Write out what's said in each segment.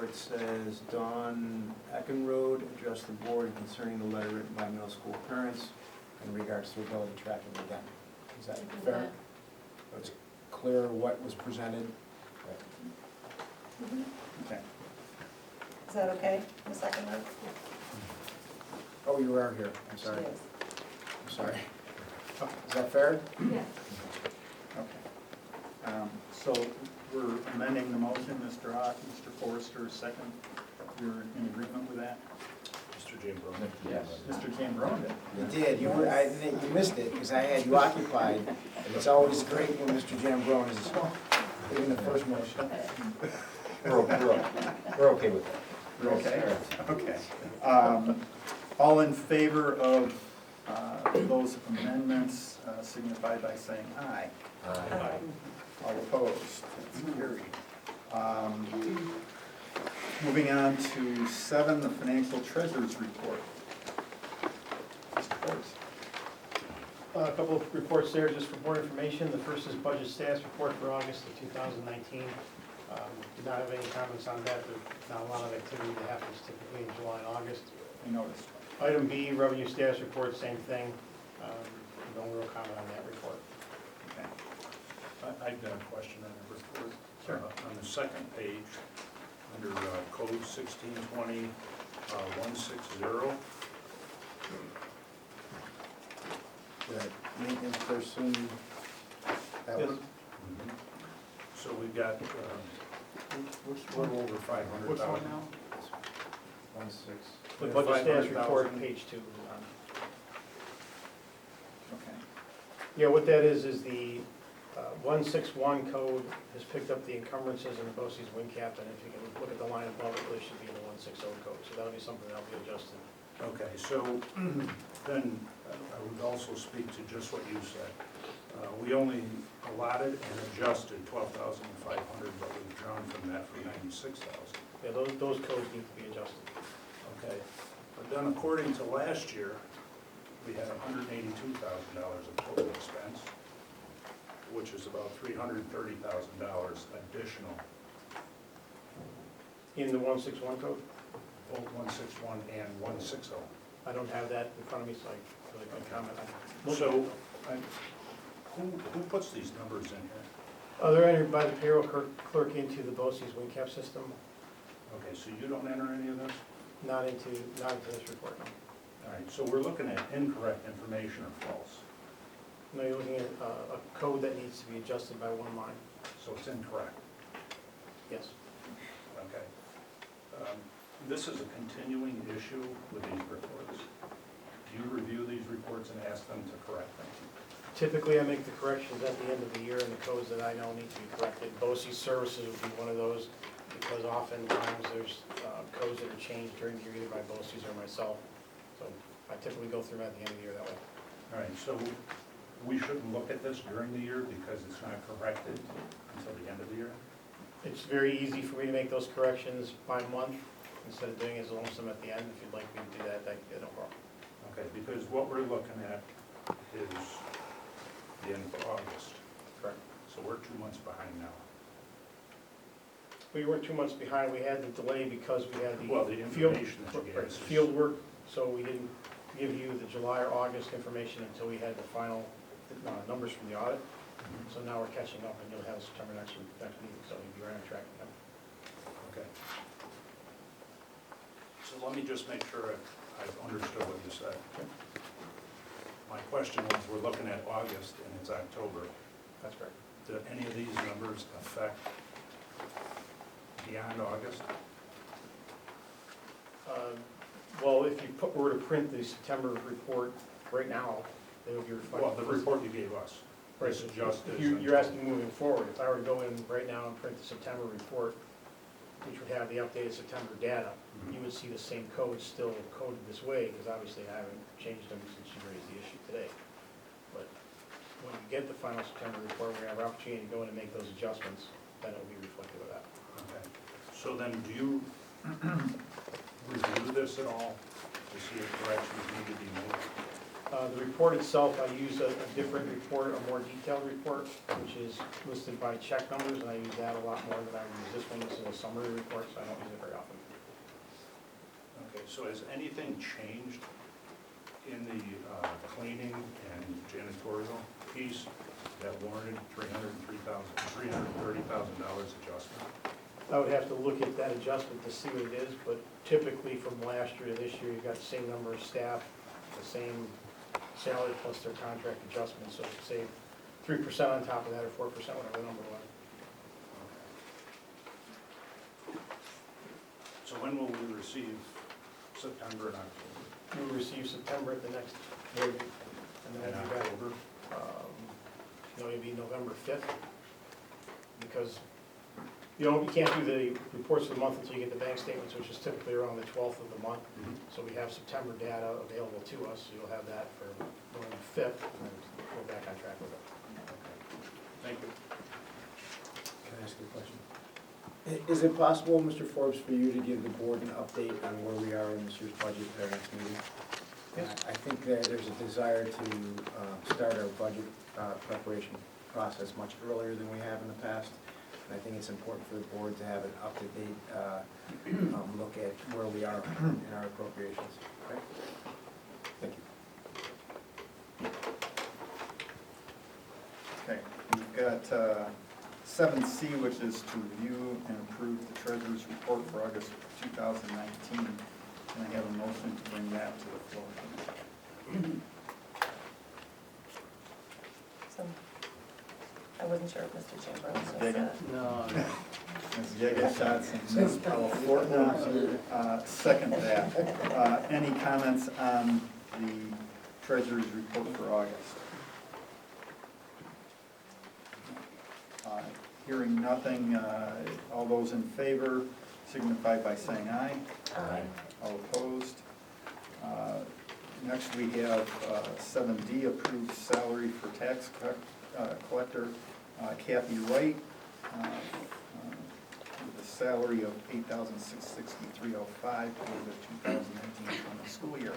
report says Dawn Eckenrode addressed the board concerning the letter written by middle school parents in regards to ability tracking again. Is that fair? It's clear what was presented? Okay. Is that okay, the second one? Oh, you are here, I'm sorry. She is. I'm sorry. Is that fair? Yes. Okay. So we're amending the motion, Mr. Hawk, Mr. Forrester, second. You're in agreement with that? Mr. James. Yes. Mr. Chamberlain? You did, you missed it, because I had you occupied, and it's always great when Mr. Jambrone is giving the first motion. We're okay with that. You're okay? Okay. All in favor of those amendments signify by saying aye. Aye. All opposed? That's carried. Moving on to 7, the financial treasurer's report. Mr. Forrest. A couple of reports there just for more information. The first is budget status report for August of 2019. Did not have any comments on that. There's not a lot of activity that happens typically in July and August. I noticed. Item B, revenue status report, same thing. No real comment on that report. Okay. I've got a question on number 4. Sure. On the second page, under code 1620, 160. The maintenance person, that Yes. one? So we've got a little over 500,000. Which one now? 1-6. The Yeah, budget status 500,000. report, page 2. Okay. Yeah, what that is the 161 code has picked up the encumbrances in the BOCES wind cap, and if you can look at the line above, it really should be in the 160 code. So that'll be something that'll be adjusted. Okay, so then I would also speak to just what you said. We only allotted and adjusted 12,500, but we've drawn from that for 96,000. Yeah, those codes need to be adjusted. Okay, but then according to last year, we had $182,000 of total expense, which is about $330,000 additional, In the 161 code? both 161 and 160. I don't have that in front of me, so I really can't comment on it. So, who puts these numbers in here? They're entered by the payroll clerk into the BOCES wind cap system, Okay, so you don't enter any of this? not into this report. No. All right, so we're looking at incorrect information or false, No, you're looking at a code that needs to be adjusted by one line. so it's incorrect. Yes. Okay. This is a continuing issue with these reports. Do you review these reports and ask them to correct them? Typically, I make the corrections at the end of the year in the codes that I know need to be corrected. BOCES services would be one of those, because oftentimes there's codes that are changed during the year either by BOCES or myself. So I typically go through them at the end of the year that way. All right, so we shouldn't look at this during the year because it's not corrected until the end of the year? It's very easy for me to make those corrections by month instead of doing it as a lump sum at the end. If you'd like me to do that, that no problem. Okay, because what we're looking at is the end of August, Correct. so we're 2 months behind now. We were 2 months behind. We had the delay because we had the Well, the field, information that you gave right, us is- field work, so we didn't give you the July or August information until we had the final numbers from the audit. So now we're catching up, and you'll have September next meeting, so you'll be right on track. Okay. So let me just make sure I've understood what you said. My question was, we're looking at August and it's October. That's correct. Do any of these numbers affect beyond August? Well, if you were to print the September report right now, they would be reflected. Well, the report you gave us. Right, This adjusted. you're asking moving forward. If I were to go in right now and print the September report, which would have the updated September data, you would see the same codes still coded this way, because obviously I haven't changed them since you raised the issue today. But when you get the final September report, we have an opportunity to go in and make those adjustments, then it will be reflective of that. Okay. So then do you review this at all to see if corrections need to be made? The report itself, I use a different report, a more detailed report, which is listed by check numbers, and I use that a lot more than I use this one. This is a summary report, so I don't use it very often. So has anything changed in the cleaning and janitorial piece that warranted $330,000 adjustment? I would have to look at that adjustment to see what it is, but typically from last year to this year, you've got the same number of staff, the same salary plus their contract adjustment, so say 3% on top of that, or 4%, whatever the number was. So when will we receive September and October? You'll receive September at the next board meeting, and then And it'll be back, October? it'll be November 5th, because you can't do the reports for the month until you get the bank statements, which is typically around the 12th of the month. So we have September data available to us, so you'll have that for November 5th, and then we're back on track with it. Thank you. Can I ask you a question? Is it possible, Mr. Forbes, for you to give the board an update on where we are in this year's budget at our next meeting? Yes. I think that there's a desire to start our budget preparation process much earlier than we have in the past. And I think it's important for the board to have an up-to-date look at where we are in our appropriations. Okay? Thank you. Okay, we've got 7C, which is to review and approve the treasurer's report for August 2019. Can I have a motion to bring that to the floor? So, I wasn't sure if Mr. Chamberlain was. Digging? No. Ms. Yeger, and Ms. Palafortna, second that. Any comments on the treasurer's report for August? Hearing nothing, all those in favor signify by saying aye. Aye. All opposed? Next, we have 7D, approved salary for tax collector Kathy Wright, with a salary of $8,663.05 for the 2019 school year.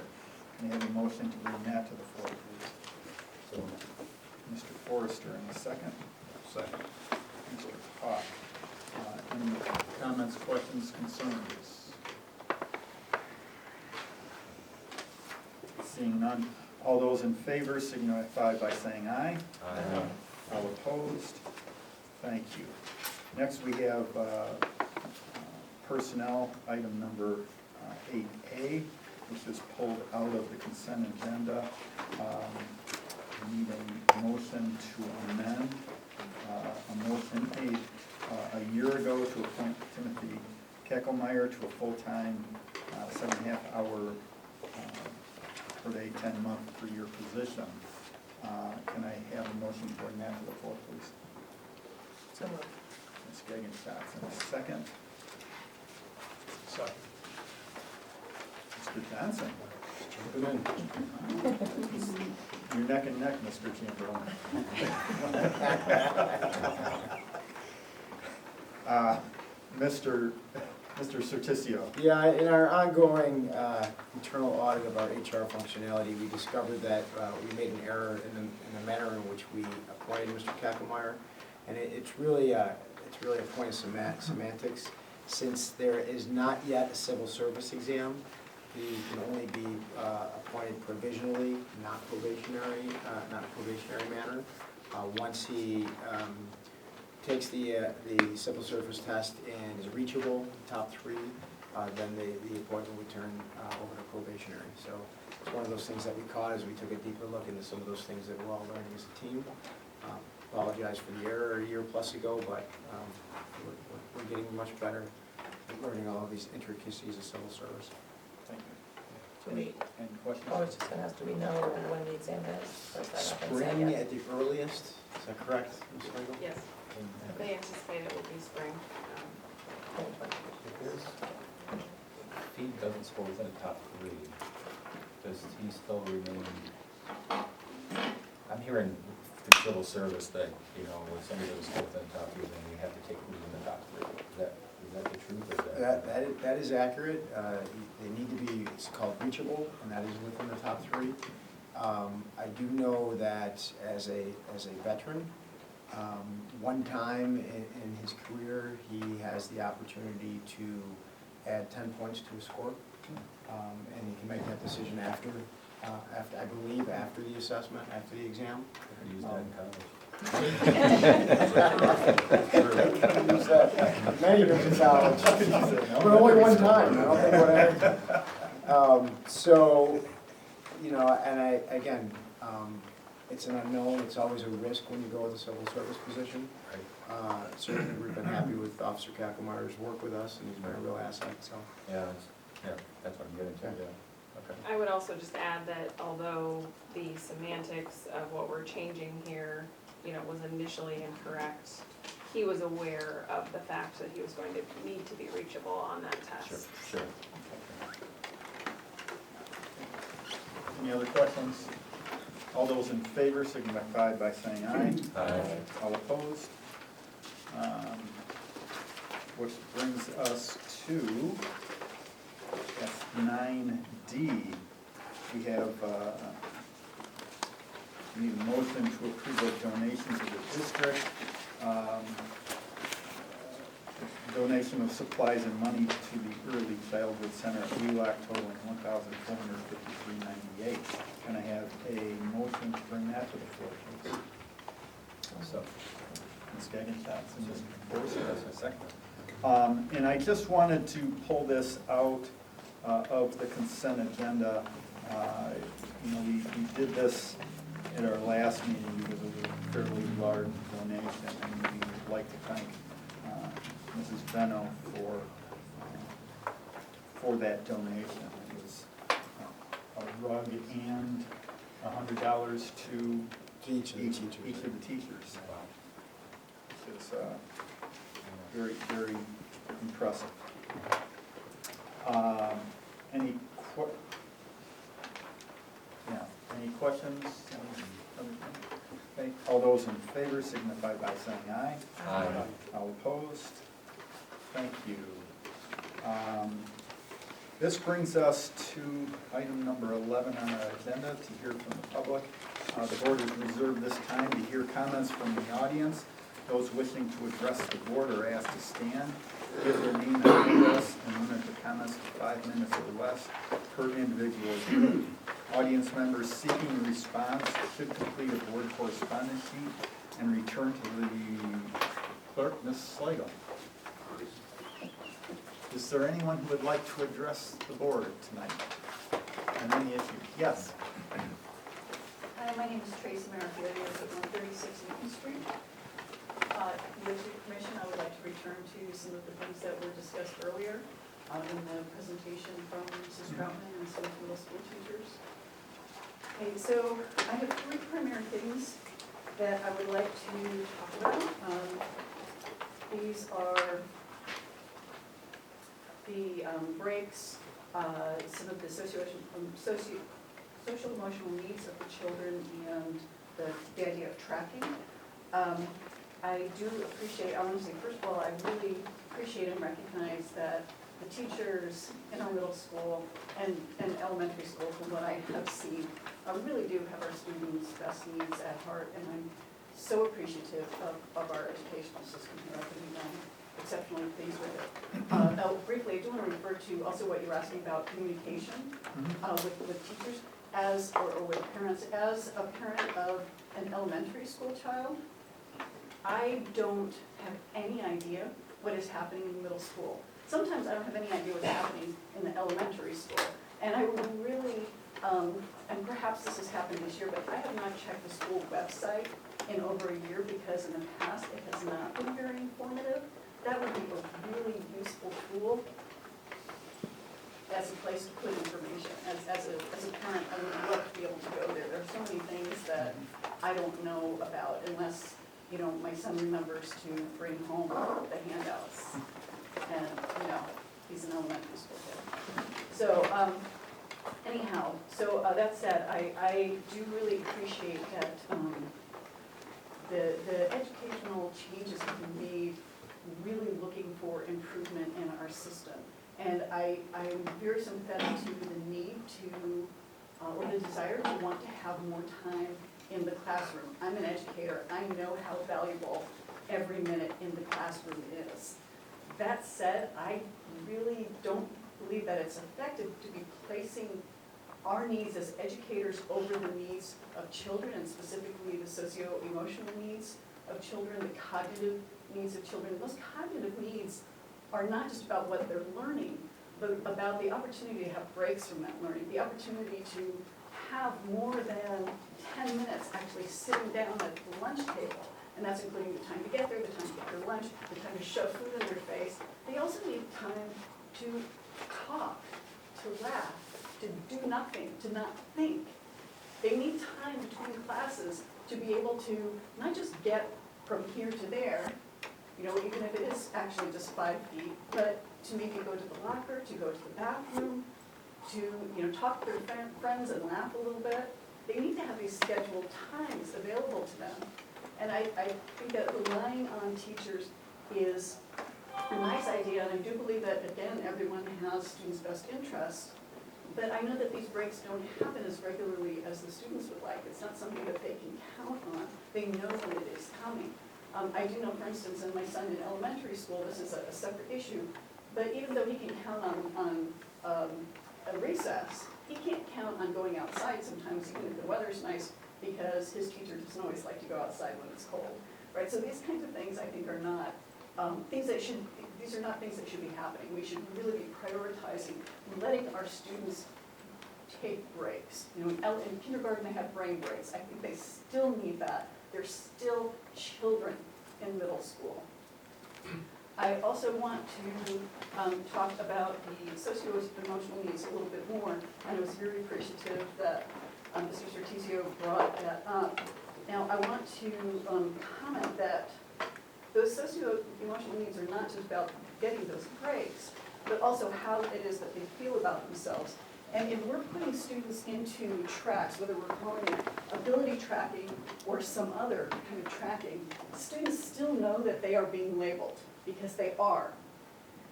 Can I have a motion to bring that to the floor, please? Mr. Forrester in a second. Second. Mr. Hawk. Any comments, questions, concerns? Seeing none, all those in favor signify by saying aye. Aye. All opposed? Thank you. Next, we have personnel, item number 8A, which is pulled out of the consent agenda. We need a motion to amend a motion made a year ago to appoint Timothy Kecklemeyer to a full-time 7.5-hour per day, 10-month per year position. Can I have a motion to bring that to the floor, please? So moved. Ms. Gegenschatz, in a second. Second. Mr. Johnson. Good in. You're neck and neck, Mr. Chamberlain. Mr. Certisio. Yeah, in our ongoing internal audit of our HR functionality, we discovered that we made an error in the manner in which we appointed Mr. Kacklemeyer. And it's really a point of semantics. Since there is not yet a civil service exam, he can only be appointed provisionally, not a probationary manner. Once he takes the civil service test and is reachable, top 3, then the appointment would turn over to probationary. So it's one of those things that we caught as we took a deeper look into some of those things that we're all learning as a team. Apologize for the error a year plus ago, but we're getting much better at learning all of these intricacies of civil service. Thank you. Do we, Any questions? I was just gonna ask, do we know when the exam is? Or is that not been said Spring yet? at the earliest, is that correct, Ms. Slagle? Yes, they anticipate it will be spring. If he doesn't score within the top 3, does he still remain? I'm hearing through civil service that, when somebody doesn't score within the top 3, then we have to take who's in the top 3. Is that the truth, or is that? That is accurate. They need to be, it's called reachable, and that is within the top 3. I do know that as a veteran, one time in his career, he has the opportunity to add 10 points to his score. decision after, I believe, after the assessment, after the exam. I used that in college. Used that many years in college, but only one time, I don't think what happened. So, you know, and again, it's an unknown, it's always a risk when you go with a civil service position. Certainly, we've been happy with Officer Kackemaier's work with us, and he's been a real asset, so. Yeah, that's what I'm getting to, yeah. Okay. I would also just add that although the semantics of what we're changing here, you know, was initially incorrect, he was aware of the fact that he was going to need to be reachable on that test. Sure. Any other questions? All those in favor signify by saying aye. Aye. All opposed? Which brings us to F9D. We have, we need a motion to approve the donation to the district. Donation of supplies and money to the Early Childhood Center at WELAC totaling $1,453.98. Can I have a motion to bring that to the floor, please? So, Ms. Gagin-Johnson, Mr. that's Borson. a second. And I just wanted to pull this out of the consent agenda. You know, we did this at our last meeting because it was a fairly large donation, and we would like to thank Mrs. Benno for that donation. It was a rug and $100 to Each of the teachers. each of the teachers. Which is very, very impressive. Any questions? Okay. All those in favor signify by saying aye. Aye. All opposed? Thank you. This brings us to item number 11 on our agenda, to hear from the public. The board has reserved this time to hear comments from the audience. Those wishing to address the board are asked to stand, give their name and address, and limit the comments to 5 minutes or less per individual group. Audience members seeking a response should complete a board correspondence sheet and return to the clerk, Ms. Slagle. Is there anyone who would like to address the board tonight on any issue? Yes. Hi, my name is Tracy Merrifield, I live at 136 Newton Street. With your permission, I would like to return to some of the things that were discussed earlier in the presentation from Mrs. Troutman and some of the middle school teachers. Okay, so I have 3 primary things that I would like to talk about. These are the breaks, some of the social emotional needs of the children, and the idea of tracking. I do appreciate, I want to say, first of all, I really appreciate and recognize that the teachers in our middle school and elementary school, from what I have seen, really do have our students' best needs at heart, and I'm so appreciative of our educational system here. I think we've done exceptionally pleased with it. Briefly, I do want to refer to also what you were asking about communication with teachers or with parents. As a parent of an elementary school child, I don't have any idea what is happening in middle school. Sometimes I don't have any idea what's happening in the elementary school. And I would really, and perhaps this has happened this year, but I have not checked the school website in over a year because in the past it has not been very informative. That would be a really useful tool as a place to put information. As a parent, I would love to be able to go there. There are so many things that I don't know about unless, you know, my son remembers to bring home the handouts. And, you know, he's an elementary school kid. So, anyhow, so that said, I do really appreciate that the educational changes have been made, really looking for improvement in our system. And I'm very sympathetic to the need to, or the desire to want to have more time in the classroom. I'm an educator. I know how valuable every minute in the classroom is. That said, I really don't believe that it's effective to be placing our needs as educators over the needs of children, and specifically the socio-emotional needs of children, the cognitive needs of children. Those cognitive needs are not just about what they're learning, but about the opportunity to have breaks from that learning, the opportunity to have more than 10 minutes actually sitting down at the lunch table. And that's including the time to get there, the time to get their lunch, the time to shove food in their face. They also need time to talk, to laugh, to do nothing, to not think. They need time between classes to be able to not just get from here to there, you know, even if it is actually just 5 feet, but to maybe go to the locker, to go to the bathroom, to, you know, talk to their friends and laugh a little bit. They need to have these scheduled times available to them. And I think that relying on teachers is a nice idea, and I do believe that, again, everyone has students' best interests. But I know that these breaks don't happen as regularly as the students would like. It's not something that they can count on. They know when it is coming. I do know, for instance, in my son in elementary school, this is a separate issue, but even though he can count on a recess, he can't count on going outside sometimes, even if the weather's nice, because his teacher doesn't always like to go outside when it's cold, right? So these kinds of things, I think, are not these are not things that should be happening. We should really be prioritizing letting our students take breaks. You know, in kindergarten, they have brain breaks. I think they still need that. They're still children in middle school. I also want to talk about the socio-emotional needs a little bit more, and I was very appreciative that Mr. Sortizio brought that up. Now, I want to comment that those socio-emotional needs are not just about getting those breaks, but also how it is that they feel about themselves. And if we're putting students into tracks, whether we're calling it ability tracking or some other kind of tracking, students still know that they are being labeled, because they are.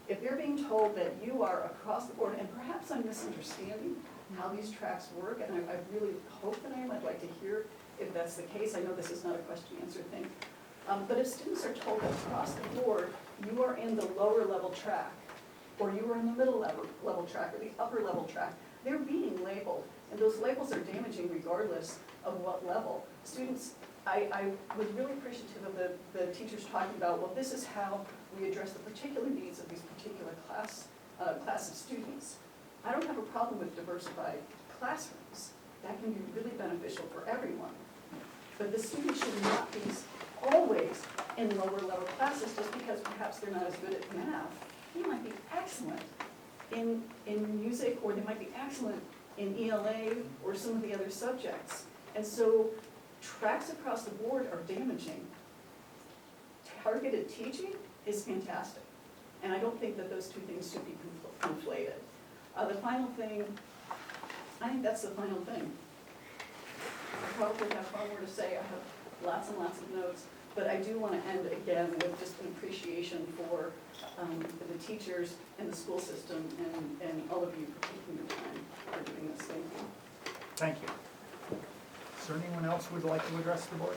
If they're being told that you are across the board, and perhaps I'm misunderstanding how these tracks work, and I really hope that I am. I'd like to hear if that's the case. I know this is not a question-answer thing. But if students are told that across the board, you are in the lower level track, or you are in the middle level track, or the upper level track, they're being labeled. And those labels are damaging regardless of what level. Students, I was really appreciative of the teachers talking about, well, this is how we address the particular needs of these particular class of students. I don't have a problem with diversified classrooms. That can be really beneficial for everyone. But the students should not be always in lower level classes just because perhaps they're not as good at math. They might be excellent in music, or they might be excellent in ELA or some of the other subjects. And so tracks across the board are damaging. Targeted teaching is fantastic. And I don't think that those two things should be conflated. The final thing, I think that's the final thing. I probably have far more to say. I have lots and lots of notes. But I do want to end again with just an appreciation for the teachers and the school system and all of you for taking the time for doing this. Thank you. Thank you. Is there anyone else who would like to address the board?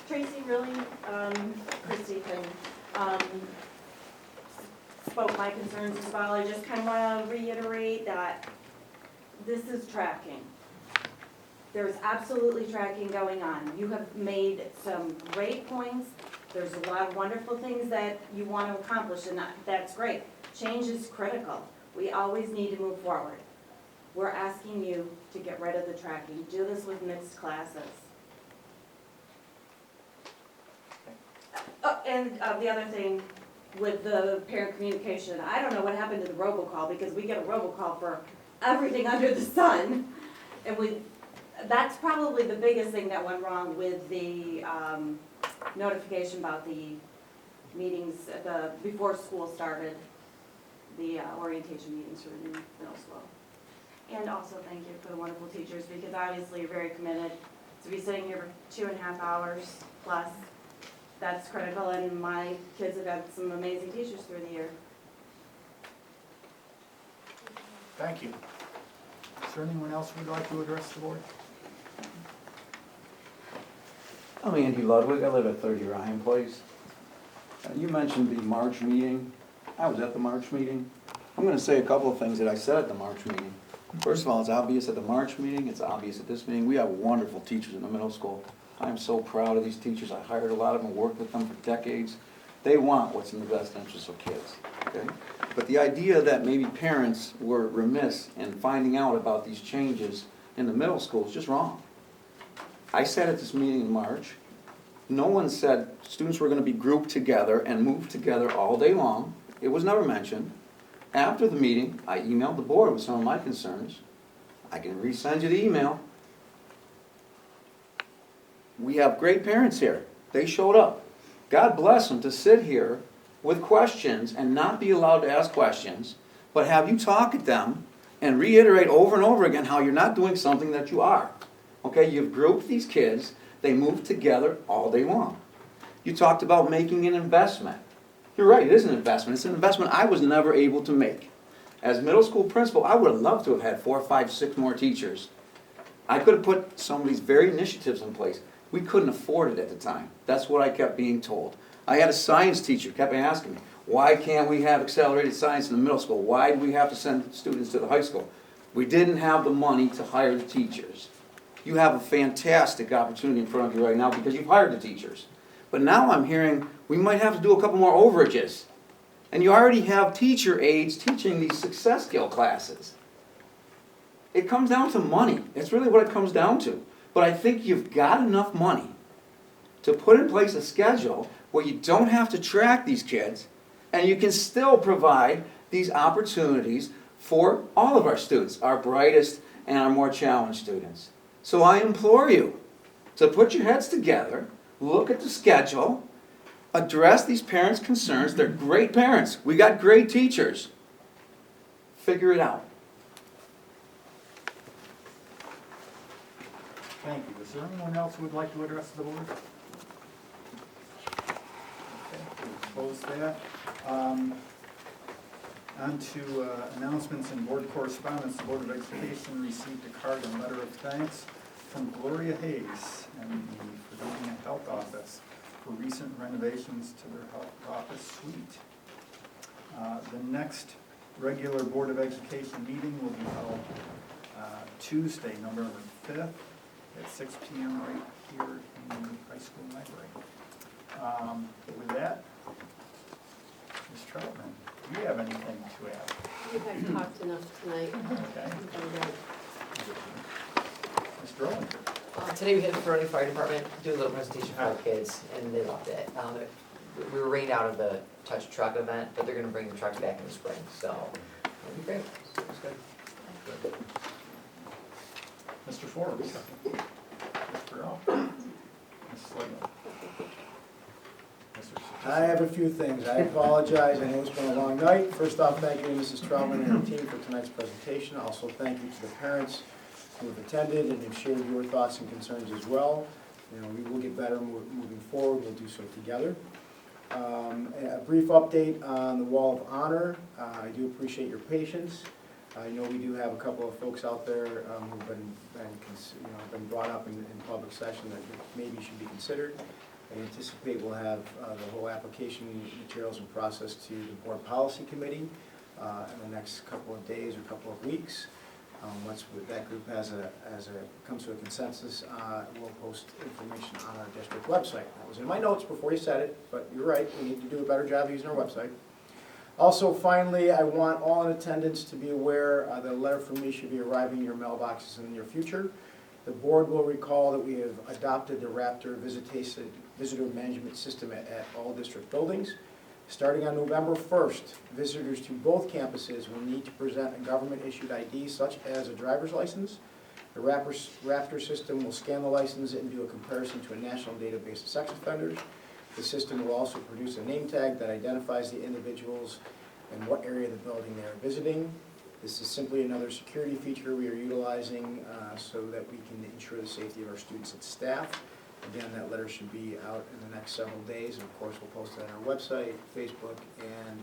Tracy really, Christy spoke my concerns as well. I just kind of want to reiterate that this is tracking. There's absolutely tracking going on. You have made some great points. There's a lot of wonderful things that you want to accomplish, and that's great. Change is critical. We always need to move forward. We're asking you to get rid of the tracking. Do this with mixed classes. And the other thing with the parent communication, I don't know what happened to the robocall, because we get a robocall for everything under the sun. And that's probably the biggest thing that went wrong with the notification about the meetings, before school started, the orientation meetings for the middle school. And also thank you for the wonderful teachers, because obviously you're very committed to be sitting here for 2.5 hours plus. That's critical, and my kids have had some amazing teachers through the year. Thank you. Is there anyone else who would like to address the board? I'm Andy Ludwig. I live at 30 Ryan Place. You mentioned the March meeting. I was at the March meeting. I'm going to say a couple of things that I said at the March meeting. First of all, it's obvious at the March meeting, it's obvious at this meeting. We have wonderful teachers in the middle school. I'm so proud of these teachers. I hired a lot of them, worked with them for decades. They want what's in the best interest of kids, okay? But the idea that maybe parents were remiss in finding out about these changes in the middle school is just wrong. I sat at this meeting in March. No one said students were going to be grouped together and moved together all day long. It was never mentioned. After the meeting, I emailed the board with some of my concerns. I can resend you the email. We have great parents here. They showed up. God bless them to sit here with questions and not be allowed to ask questions, but have you talk at them and reiterate over and over again how you're not doing something that you are. Okay, you've grouped these kids, they move together all day long. You talked about making an investment. You're right, it is an investment. It's an investment I was never able to make. As middle school principal, I would have loved to have had 4, 5, 6 more teachers. I could have put some of these very initiatives in place. We couldn't afford it at the time. That's what I kept being told. I had a science teacher kept asking me, why can't we have accelerated science in the middle school? Why do we have to send students to the high school? We didn't have the money to hire the teachers. You have a fantastic opportunity in front of you right now because you've hired the teachers. But now I'm hearing we might have to do a couple more overages. And you already have teacher aides teaching these success skill classes. It comes down to money. That's really what it comes down to. But I think you've got enough money to put in place a schedule where you don't have to track these kids and you can still provide these opportunities for all of our students, our brightest and our more challenged students. So I implore you to put your heads together, look at the schedule, address these parents' concerns. They're great parents. We got great teachers. Figure it out. Thank you. Is there anyone else who would like to address the board? Okay, we'll close that. On to announcements and board correspondence. The Board of Education received a card and letter of thanks from Gloria Hayes and the Fredonia Health Office for recent renovations to their health office suite. The next regular Board of Education meeting will be held Tuesday, November 5th at 6 p.m. right here in the high school library. With that, Ms. Troutman, do you have anything to add? I've talked enough tonight. Okay. Ms. Drollington? Today we had the Fredonia Fire Department do a little presentation for our kids, and they loved it. We were rained out of the touch truck event, but they're gonna bring the trucks back in the spring, so it'll be great. It's good. Mr. Forbes? Mr. Earl? Ms. Sligo? I have a few things. I apologize. I know it's been a long night. First off, thank you to Mrs. Troutman and her team for tonight's presentation. Also, thank you to the parents who have attended and have shared your thoughts and concerns as well. You know, we will get better moving forward. We'll do so together. A brief update on the Wall of Honor. I do appreciate your patience. I know we do have a couple of folks out there who've been brought up in public session that maybe should be considered. I anticipate we'll have the whole application materials and process to the Board Policy Committee in the next couple of days or couple of weeks. Once that group comes to a consensus, we'll post information on our district website. That was in my notes before you said it, but you're right, we need to do a better job using our website. Also, finally, I want all in attendance to be aware that a letter from me should be arriving in your mailboxes in the near future. The board will recall that we have adopted the Raptor visitor management system at all district buildings. Starting on November 1st, visitors to both campuses will need to present a government-issued ID such as a driver's license. The Raptor system will scan the license and do a comparison to a national database of sex offenders. The system will also produce a name tag that identifies the individuals and what area of the building they are visiting. This is simply another security feature we are utilizing so that we can ensure the safety of our students and staff. Again, that letter should be out in the next several days, and of course we'll post it on our website, Facebook, and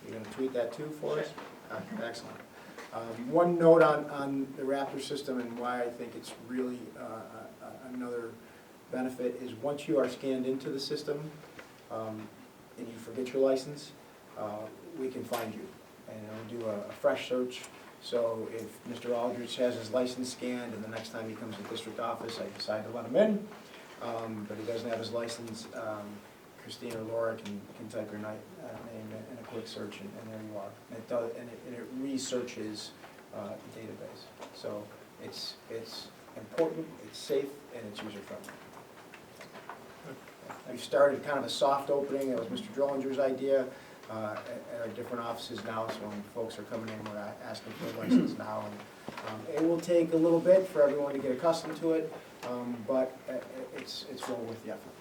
you're going to tweet that too for us? Excellent. One note on the Raptor system and why I think it's really another benefit is once you are scanned into the system and you forget your license, we can find you and do a fresh search So if Mr. Aldrich has his license scanned and the next time he comes to district office, I decide to let him in, but he doesn't have his license, Christine or Laura can type her name in a quick search and there you are. And it does, and it researches the database. So it's important, it's safe, and it's user-friendly. We've started kind of a soft opening. It was Mr. Drillinger's idea at our different offices now, so when folks are coming in, we're asking for a license now. And, it will take a little bit for everyone to get accustomed to it, but it's well worth the effort.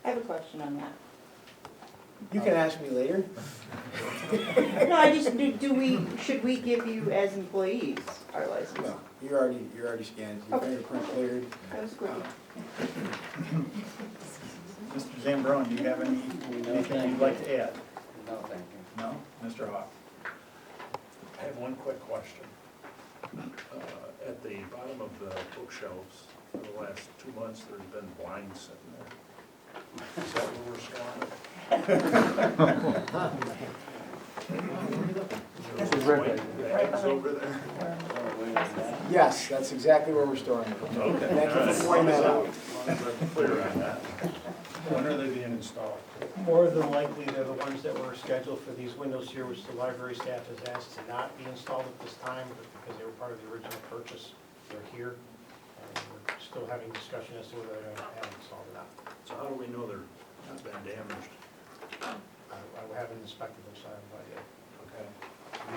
I have a question on that. You can ask me later. No, I just, should we give you as employees our license? No, you're already scanned, your Okay. fingerprint cleared. That was great. Mr. Zambrone, do you have anything you'd like to add? No, thank you. No? Mr. Hawk? I have one quick question. At the bottom of the bookshelves, for the last 2 months, there's been blinds sitting there. Is that where we're storing it? Bags over there? Yes, that's exactly where we're storing it. Okay. Thank you for pointing that out. As long as I'm clear on that. When are they being installed? More than likely, they're the ones that were scheduled for these windows here, which the library staff has asked to not be installed at this time, but because they were part of the original purchase, they're here. And we're still having discussion as to whether they're going to have installed or not. So how do we know they're not been damaged? I haven't inspected them, so I haven't no idea. Okay.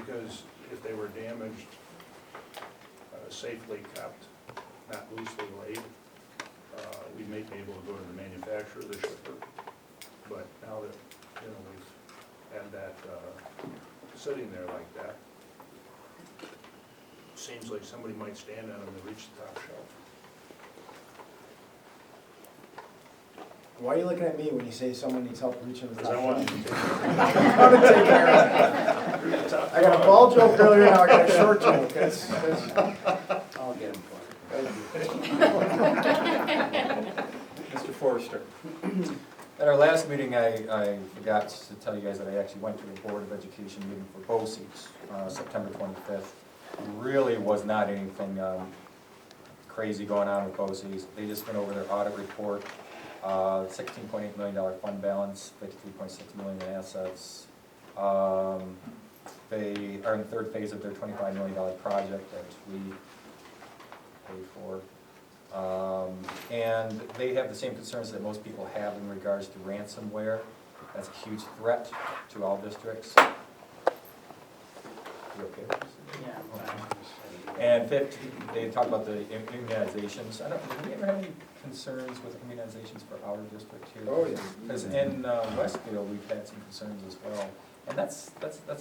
Because if they were damaged, safely kept, not loosely laid, we may be able to go to the manufacturer, the shipper. But now that, we've had that sitting there like that, seems like somebody might stand on them and reach the top shelf. Why are you looking at me when you say someone needs help reaching the top? Because I want you to take I'm gonna take care of it. I got a ball joke earlier, now I got a short joke. I'll get him for you. Mr. Forrester. At our last meeting, I forgot to tell you guys that I actually went to a Board of Education meeting for BOCES, September 25th. Really was not anything crazy going on with BOCES. They just went over their audit report, $16.8 million fund balance, $53.6 million in assets. They are in the third phase of their $25 million project that we paid for. And they have the same concerns that most people have in regards to ransomware. That's a huge threat to all districts. You okay with this? Yeah. And 15, they talk about the immunizations. I don't, have we ever had any concerns with immunizations for our district here? Oh, yeah. Because in Westfield, we've had some concerns as well. And that's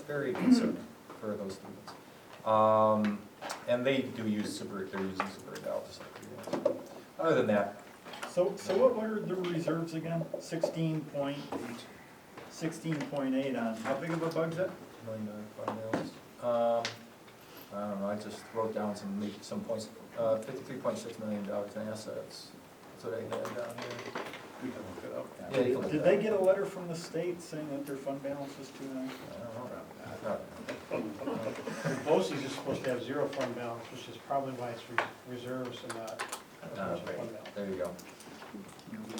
very concerning for those students. And they do use they're using Subvert just like we do. Other than that. So what were the reserves again? 16.8 on, how big of a budget? $2 million fund balance. I don't know, I just wrote down some points, $53.6 million in assets. That's what I had down here. We can look it up. Yeah, you can look Did it they up. get a letter from the state saying that their fund balance was too high? I don't know. BOCES is supposed to have zero fund balance, which is probably why it's reserves and not fund balance. There you go.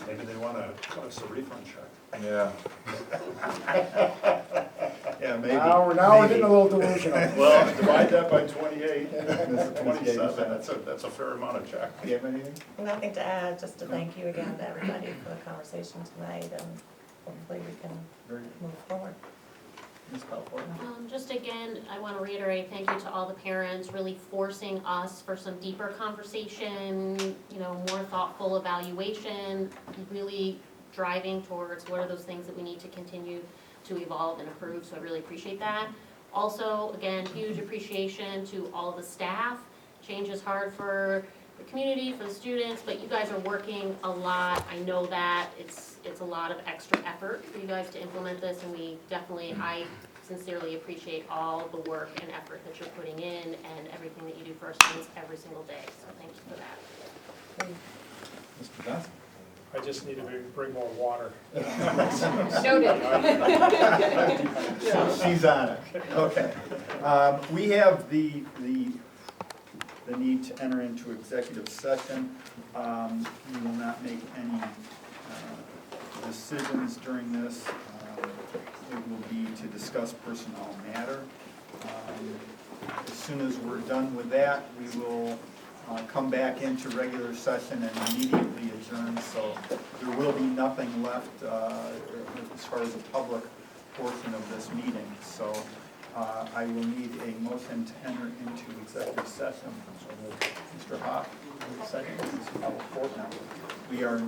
Maybe they want to cut us a refund check. Yeah. Yeah, maybe. Now we're getting a little delusional. Well, divide that by 28, That's 27, that's a fair amount of check. Do you have anything? Nothing to add, just to thank you again to everybody for the conversation tonight, and hopefully we can Very good. move forward. Ms. Pelford? Just again, I want to reiterate, thank you to all the parents, really forcing us for some deeper conversation, more thoughtful evaluation, really driving towards what are those things that we need to continue to evolve and improve, so I really appreciate that. Also, again, huge appreciation to all of the staff. Change is hard for the community, for the students, but you guys are working a lot. I know that it's a lot of extra effort for you guys to implement this, and I sincerely appreciate all the work and effort that you're putting in and everything that you do for our students every single day, so thank you for that. Mr. Johnson? I just need to bring more water. Noted. She's on it, okay. We have the need to enter into executive session. We will not make any decisions during this. It will be to discuss personnel matter. As soon as we're done with that, we will come back into regular session and immediately adjourn, so there will be nothing left as far as the public portion of this meeting. So I will need a motion to enter into executive session. So Mr. Hoff, second, Mr. Fortner. We are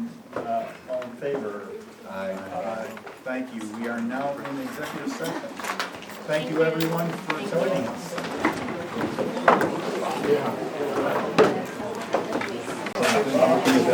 all in favor? Aye. Thank you. We are now in executive session. Thank you, everyone, for joining us.